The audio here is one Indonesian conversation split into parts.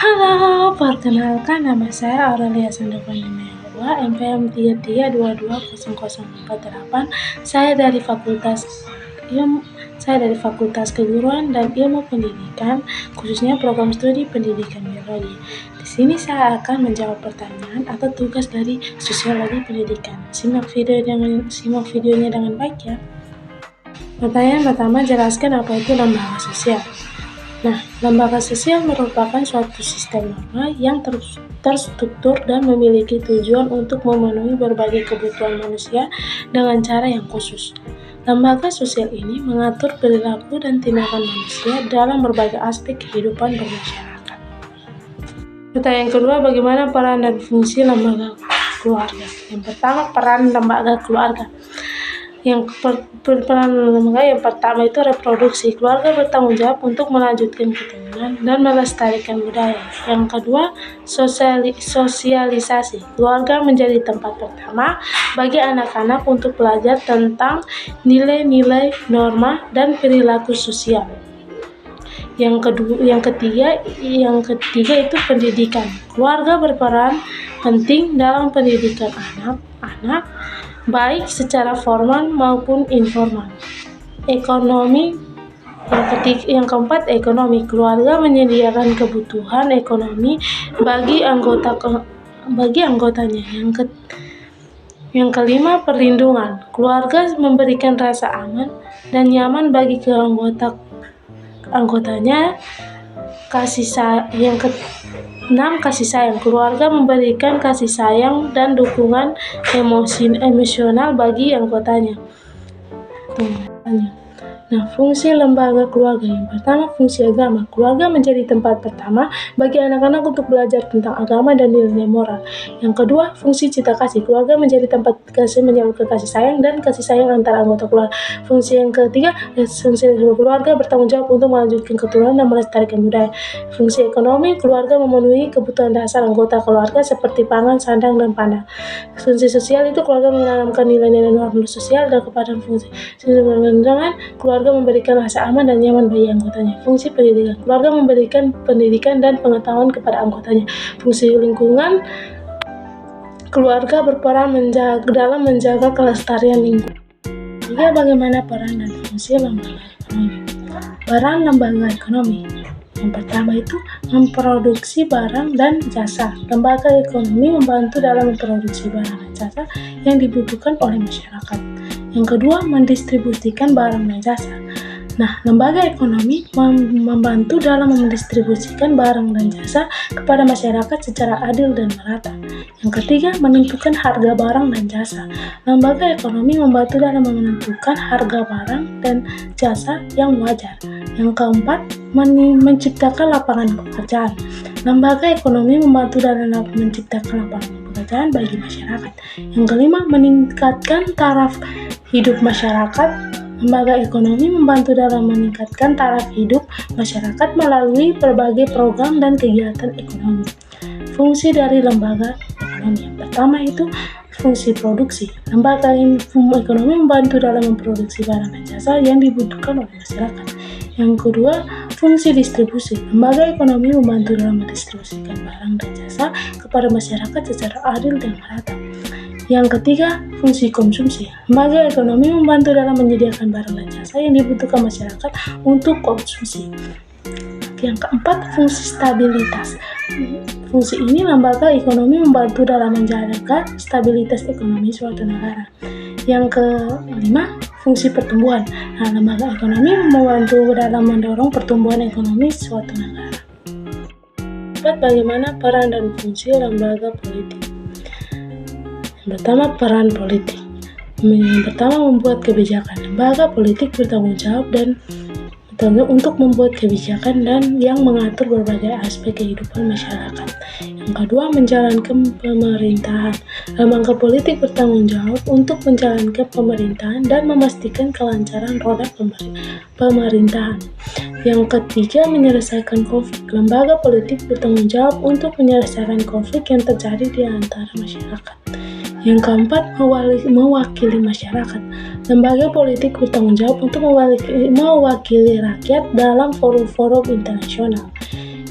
Halo, perkenalkan nama saya Aurelia Sandokanimehua, NPM 33220048. Saya dari Fakultas Keguruan dan Ilmu Pendidikan, khususnya program studi Pendidikan Biologi. Di sini saya akan menjawab pertanyaan atau tugas dari Sosiologi Pendidikan. Simak videonya dengan baik ya. Pertanyaan pertama, jelaskan apa itu lembaga sosial. Nah, lembaga sosial merupakan suatu sistem norma yang terstruktur dan memiliki tujuan untuk memenuhi berbagai kebutuhan manusia dengan cara yang khusus. Lembaga sosial ini mengatur perilaku dan tindakan manusia dalam berbagai aspek kehidupan bermasyarakat. Pertanyaan kedua, bagaimana peran dan fungsi lembaga keluarga? Yang pertama, peran lembaga keluarga. Peran lembaga yang pertama itu reproduksi. Keluarga bertanggung jawab untuk melanjutkan keturunan dan melestarikan budaya. Yang kedua, sosialisasi. Keluarga menjadi tempat pertama bagi anak-anak untuk belajar tentang nilai-nilai, norma, dan perilaku sosial. Yang ketiga itu pendidikan. Keluarga berperan penting dalam pendidikan anak-anak, baik secara formal maupun informal. Ekonomi. Yang keempat, ekonomi. Keluarga menyediakan kebutuhan ekonomi bagi anggotanya. Yang kelima, perlindungan. Keluarga memberikan rasa aman dan nyaman bagi anggotanya. Yang keenam, kasih sayang. Keluarga memberikan kasih sayang dan dukungan emosional bagi anggotanya. Nah, fungsi lembaga keluarga. Yang pertama, fungsi agama. Keluarga menjadi tempat pertama bagi anak-anak untuk belajar tentang agama dan nilai moral. Yang kedua, fungsi cinta kasih. Keluarga menjadi tempat menyalurkan kasih sayang dan kasih sayang antara anggota keluarga. Fungsi yang ketiga, fungsi keluarga bertanggung jawab untuk melanjutkan keturunan dan melestarikan budaya. Fungsi ekonomi, keluarga memenuhi kebutuhan dasar anggota keluarga seperti pangan, sandang, dan pandang. Fungsi sosial itu keluarga menanamkan nilai-nilai norma sosial dan kepada fungsi perlindungan, keluarga memberikan rasa aman dan nyaman bagi anggotanya. Fungsi pendidikan, keluarga memberikan pendidikan dan pengetahuan kepada anggotanya. Fungsi lingkungan, keluarga berperan dalam menjaga kelestarian lingkungan. Jadi bagaimana peran dan fungsi lembaga ekonomi? Peran lembaga ekonomi. Yang pertama itu memproduksi barang dan jasa. Lembaga ekonomi membantu dalam memproduksi barang dan jasa yang dibutuhkan oleh masyarakat. Yang kedua, mendistribusikan barang dan jasa. Nah, lembaga ekonomi membantu dalam mendistribusikan barang dan jasa kepada masyarakat secara adil dan merata. Yang ketiga, menentukan harga barang dan jasa. Lembaga ekonomi membantu dalam menentukan harga barang dan jasa yang wajar. Yang keempat, menciptakan lapangan pekerjaan. Lembaga ekonomi membantu dalam menciptakan lapangan pekerjaan bagi masyarakat. Yang kelima, meningkatkan taraf hidup masyarakat. Lembaga ekonomi membantu dalam meningkatkan taraf hidup masyarakat melalui berbagai program dan kegiatan ekonomi. Fungsi dari lembaga ekonomi. Yang pertama itu fungsi produksi. Lembaga ekonomi membantu dalam memproduksi barang dan jasa yang dibutuhkan oleh masyarakat. Yang kedua, fungsi distribusi. Lembaga ekonomi membantu dalam mendistribusikan barang dan jasa kepada masyarakat secara adil dan merata. Yang ketiga, fungsi konsumsi. Lembaga ekonomi membantu dalam menyediakan barang dan jasa yang dibutuhkan masyarakat untuk konsumsi. Yang keempat, fungsi stabilitas. Fungsi ini lembaga ekonomi membantu dalam menjaga stabilitas ekonomi suatu negara. Yang kelima, fungsi pertumbuhan. Nah, lembaga ekonomi membantu dalam mendorong pertumbuhan ekonomi suatu negara. Keempat, bagaimana peran dan fungsi lembaga politik? Yang pertama, peran politik. Yang pertama, membuat kebijakan. Lembaga politik bertanggung jawab untuk membuat kebijakan dan yang mengatur berbagai aspek kehidupan masyarakat. Yang kedua, menjalankan pemerintahan. Lembaga politik bertanggung jawab untuk menjalankan pemerintahan dan memastikan kelancaran roda pemerintahan. Yang ketiga, menyelesaikan konflik. Lembaga politik bertanggung jawab untuk menyelesaikan konflik yang terjadi di antara masyarakat. Yang keempat, mewakili masyarakat. Lembaga politik bertanggung jawab untuk mewakili rakyat dalam forum-forum internasional.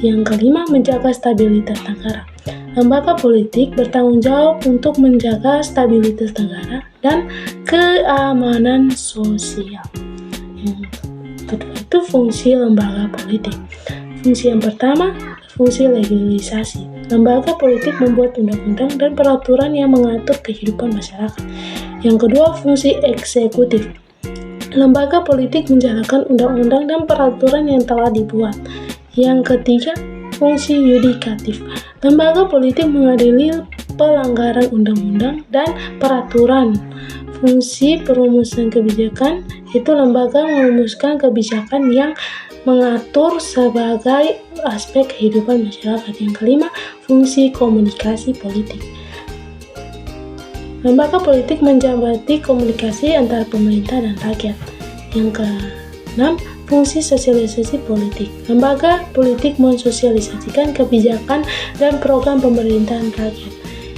Yang kelima, menjaga stabilitas negara. Lembaga politik bertanggung jawab untuk menjaga stabilitas negara dan keamanan sosial. Yang kedua itu fungsi lembaga politik. Fungsi yang pertama, fungsi legislasi. Lembaga politik membuat undang-undang dan peraturan yang mengatur kehidupan masyarakat. Yang kedua, fungsi eksekutif. Lembaga politik menjalankan undang-undang dan peraturan yang telah dibuat. Yang ketiga, fungsi yudikatif. Lembaga politik mengadili pelanggaran undang-undang dan peraturan. Fungsi perumusan kebijakan itu lembaga merumuskan kebijakan yang mengatur sebagai aspek kehidupan masyarakat. Yang kelima, fungsi komunikasi politik. Lembaga politik menjabati komunikasi antara pemerintah dan rakyat. Yang keenam, fungsi sosialisasi politik. Lembaga politik mensosialisasikan kebijakan dan program pemerintahan rakyat.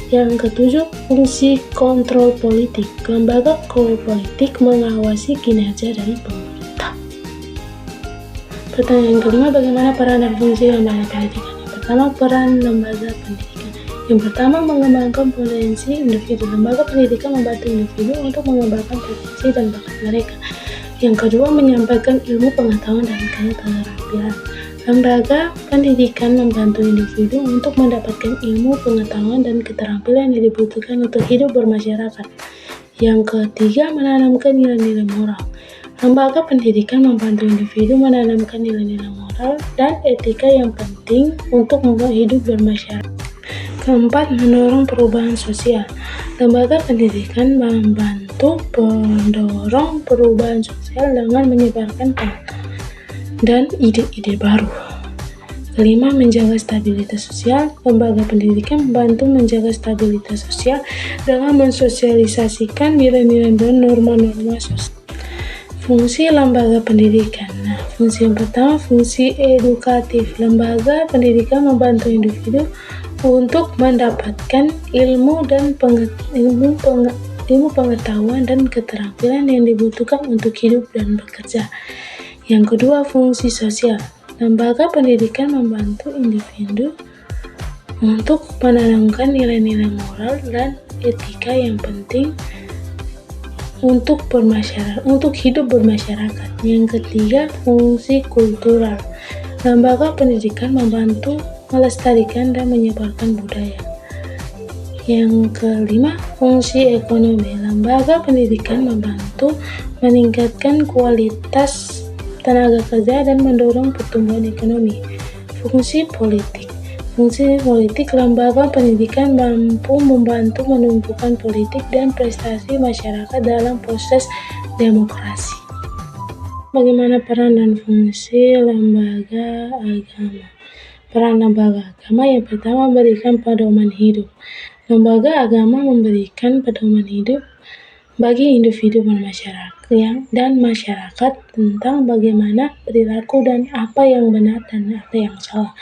Yang ketujuh, fungsi kontrol politik. Lembaga kontrol politik mengawasi kinerja dari pemerintah. Pertanyaan kelima, bagaimana peran dan fungsi lembaga pendidikan? Yang pertama, peran lembaga pendidikan. Yang pertama, mengembangkan potensi individu. Lembaga pendidikan membantu individu untuk mengembangkan potensi dan bakat mereka. Yang kedua, menyampaikan ilmu pengetahuan dan keterampilan. Lembaga pendidikan membantu individu untuk mendapatkan ilmu pengetahuan dan keterampilan yang dibutuhkan untuk hidup bermasyarakat. Yang ketiga, menanamkan nilai-nilai moral. Lembaga pendidikan membantu individu menanamkan nilai-nilai moral dan etika yang penting untuk hidup bermasyarakat. Keempat, mendorong perubahan sosial. Lembaga pendidikan membantu mendorong perubahan sosial dengan menyebarkan pengetahuan dan ide-ide baru. Kelima, menjaga stabilitas sosial. Lembaga pendidikan membantu menjaga stabilitas sosial dengan mensosialisasikan nilai-nilai dan norma-norma sosial. Fungsi lembaga pendidikan. Nah, fungsi yang pertama, fungsi edukatif. Lembaga pendidikan membantu individu untuk mendapatkan ilmu pengetahuan dan keterampilan yang dibutuhkan untuk hidup dan bekerja. Yang kedua, fungsi sosial. Lembaga pendidikan membantu individu untuk menanamkan nilai-nilai moral dan etika yang penting untuk hidup bermasyarakat. Yang ketiga, fungsi kultural. Lembaga pendidikan membantu melestarikan dan menyebarkan budaya. Yang kelima, fungsi ekonomi. Lembaga pendidikan membantu meningkatkan kualitas tenaga kerja dan mendorong pertumbuhan ekonomi. Fungsi politik. Fungsi politik, lembaga pendidikan mampu membantu menumbuhkan politik dan prestasi masyarakat dalam proses demokrasi. Bagaimana peran dan fungsi lembaga agama? Peran lembaga agama yang pertama, memberikan pedoman hidup. Lembaga agama memberikan pedoman hidup bagi individu dan masyarakat tentang bagaimana perilaku dan apa yang benar dan apa yang salah.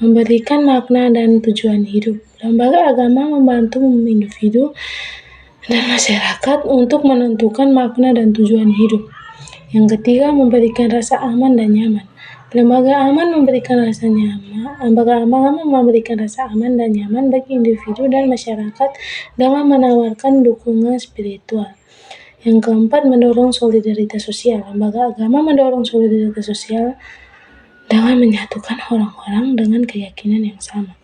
Memberikan makna dan tujuan hidup. Lembaga agama membantu individu dan masyarakat untuk menentukan makna dan tujuan hidup. Yang ketiga, memberikan rasa aman dan nyaman. Lembaga agama memberikan rasa aman dan nyaman bagi individu dan masyarakat dengan menawarkan dukungan spiritual. Yang keempat, mendorong solidaritas sosial. Lembaga agama mendorong solidaritas sosial dengan menyatukan orang-orang dengan keyakinan yang sama.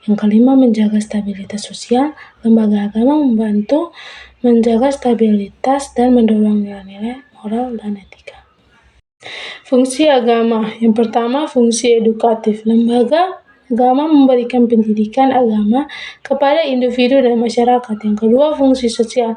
Yang kelima, menjaga stabilitas sosial. Lembaga agama membantu menjaga stabilitas dan mendorong nilai-nilai moral dan etika. Fungsi agama. Yang pertama, fungsi edukatif. Lembaga agama memberikan pendidikan agama kepada individu dan masyarakat. Yang kedua, fungsi sosial.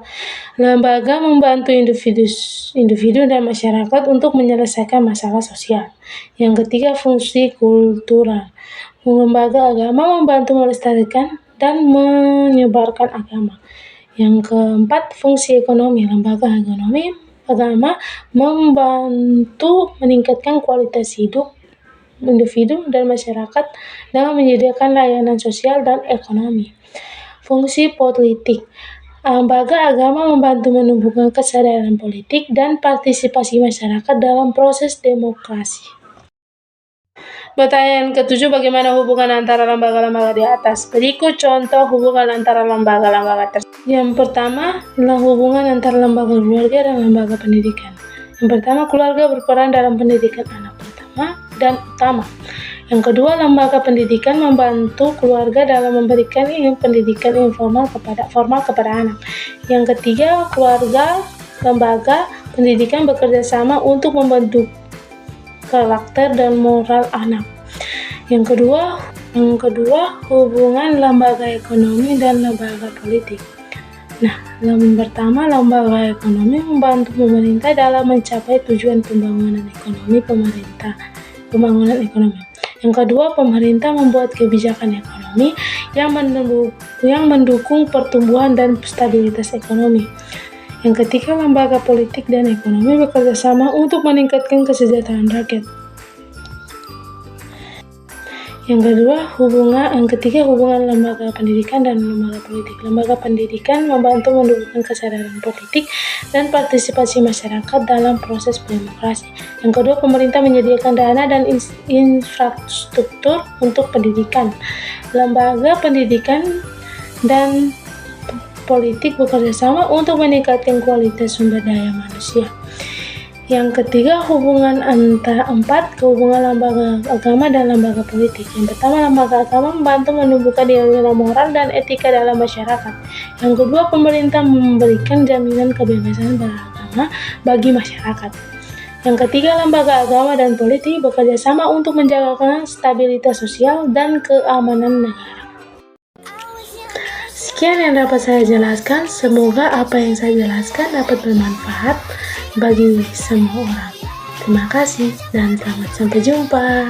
Lembaga membantu individu dan masyarakat untuk menyelesaikan masalah sosial. Yang ketiga, fungsi kultural. Lembaga agama membantu melestarikan dan menyebarkan agama. Yang keempat, fungsi ekonomi. Lembaga agama membantu meningkatkan kualitas hidup individu dan masyarakat dengan menyediakan layanan sosial dan ekonomi. Fungsi politik. Lembaga agama membantu menumbuhkan kesadaran politik dan partisipasi masyarakat dalam proses demokrasi. Pertanyaan ketujuh, bagaimana hubungan antara lembaga-lembaga di atas? Berikut contoh hubungan antara lembaga-lembaga tersebut. Yang pertama adalah hubungan antara lembaga keluarga dan lembaga pendidikan. Yang pertama, keluarga berperan dalam pendidikan anak pertama dan utama. Yang kedua, lembaga pendidikan membantu keluarga dalam memberikan pendidikan formal kepada anak. Yang ketiga, lembaga pendidikan bekerja sama untuk membentuk karakter dan moral anak. Yang kedua, hubungan lembaga ekonomi dan lembaga politik. Nah, yang pertama, lembaga ekonomi membantu pemerintah dalam mencapai tujuan pembangunan ekonomi. Yang kedua, pemerintah membuat kebijakan ekonomi yang mendukung pertumbuhan dan stabilitas ekonomi. Yang ketiga, lembaga politik dan ekonomi bekerja sama untuk meningkatkan kesejahteraan rakyat. Yang ketiga, hubungan lembaga pendidikan dan lembaga politik. Lembaga pendidikan membantu mendukung kesadaran politik dan partisipasi masyarakat dalam proses demokrasi. Yang kedua, pemerintah menyediakan dana dan infrastruktur untuk pendidikan. Lembaga pendidikan dan politik bekerja sama untuk meningkatkan kualitas sumber daya manusia. Yang ketiga, hubungan lembaga agama dan lembaga politik. Yang pertama, lembaga agama membantu menumbuhkan nilai moral dan etika dalam masyarakat. Yang kedua, pemerintah memberikan jaminan kebebasan beragama bagi masyarakat. Yang ketiga, lembaga agama dan politik bekerja sama untuk menjaga stabilitas sosial dan keamanan negara. Sekian yang dapat saya jelaskan. Semoga apa yang saya jelaskan dapat bermanfaat bagi semua orang. Terima kasih dan sampai jumpa.